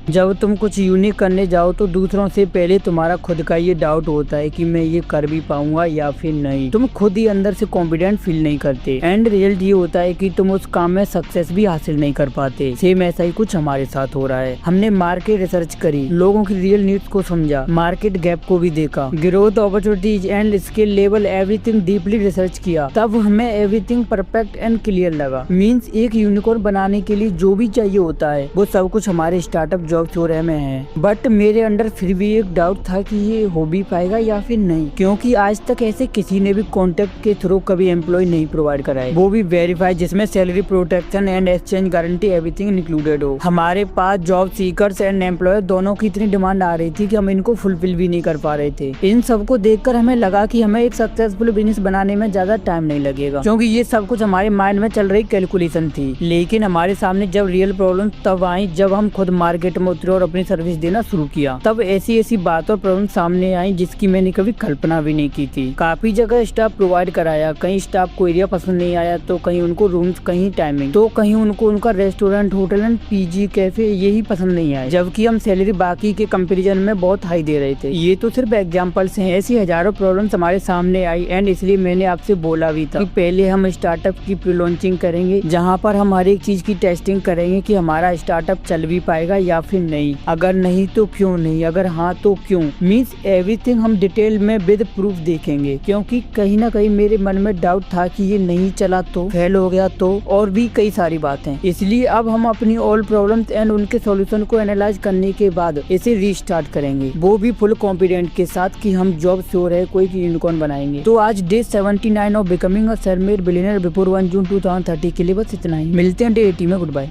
जब तुम कुछ यूनिक करने जाओ तो दूसरों से पहले तुम्हारा खुद का ये डाउट होता है कि मैं ये कर भी पाऊंगा या फिर नहीं। तुम खुद ही अंदर से कॉन्फिडेंट फील नहीं करते। एंड रिजल्ट ये होता है कि तुम उस काम में सक्सेस भी हासिल नहीं कर पाते। सेम ऐसा ही कुछ हमारे साथ हो रहा है। हमने मार्केट रिसर्च करी, लोगों की रियल नीड्स को समझा, मार्केट गैप को भी देखा, growth opportunities and skill level everything deeply research किया। तब हमें एवरीथिंग परफेक्ट एंड क्लियर लगा। मीन्स एक यूनिकॉर्न बनाने के लिए जो भी चाहिए होता है वो सब कुछ हमारे स्टार्टअप जॉब शोरूम में है। बट मेरे अंदर फिर भी एक डाउट था कि ये हो भी पाएगा या फिर नहीं, क्योंकि आज तक ऐसे किसी ने भी कॉन्ट्रैक्ट के थ्रू कभी एम्प्लॉय नहीं प्रोवाइड कराए, वो भी वेरीफाई, जिसमें salary protection and exchange guarantee everything included हो। हमारे पास जॉब सीकर्स एंड एम्प्लॉयर दोनों की इतनी डिमांड आ रही थी कि हम इनको फुलफिल भी नहीं कर पा रहे थे। इन सबको देखकर हमें लगा कि हमें एक सक्सेसफुल बिजनेस बनाने में ज्यादा टाइम नहीं लगेगा, क्योंकि ये सब कुछ हमारे माइंड में चल रही कैलकुलेशन थी। लेकिन हमारे सामने जब रियल प्रॉब्लम तब आई, जब हम खुद मार्केट में उतरे और अपनी सर्विस देना शुरू किया। तब ऐसी बात और प्रॉब्लम सामने आई जिसकी मैंने कभी कल्पना भी नहीं की थी। काफी जगह स्टाफ प्रोवाइड कराया, कहीं स्टाफ को एरिया पसंद नहीं आया तो कहीं उनको रूम्स, कहीं टाइमिंग, तो कहीं उनको उनका restaurant, hotel and PG, cafe यही पसंद नहीं आया, जबकि हम सैलरी बाकी के कंपेरिजन में बहुत हाई दे रहे थे। ये तो सिर्फ एग्जाम्पल्स हैं, ऐसी हजारों प्रॉब्लम्स हमारे सामने आई। एंड इसलिए मैंने आपसे बोला भी था कि पहले हम स्टार्टअप की प्री लॉन्चिंग करेंगे, जहाँ पर हम हर एक चीज की टेस्टिंग करेंगे कि हमारा स्टार्टअप चल भी पाएगा या फिर नहीं, अगर नहीं तो क्यों नहीं, अगर हाँ तो क्यों। मीन्स एवरीथिंग हम डिटेल में विद प्रूफ देखेंगे, क्योंकि कहीं ना कहीं मेरे मन में डाउट था कि ये नहीं चला तो, फेल हो गया तो, और भी कई सारी बातें। इसलिए अब हम अपनी ऑल प्रॉब्लम्स एंड उनके सॉल्यूशन को एनालाइज करने के बाद इसे रीस्टार्ट करेंगे, वो भी फुल कॉन्फिडेंट के साथ कि हम जॉब श्योर है कोई यूनिकॉर्न बनाएंगे। तो आज day 79 of becoming a self made billionaire before 1 जून 2030 के लिए बस इतना ही। मिलते हैं डे 80 में। Good bye.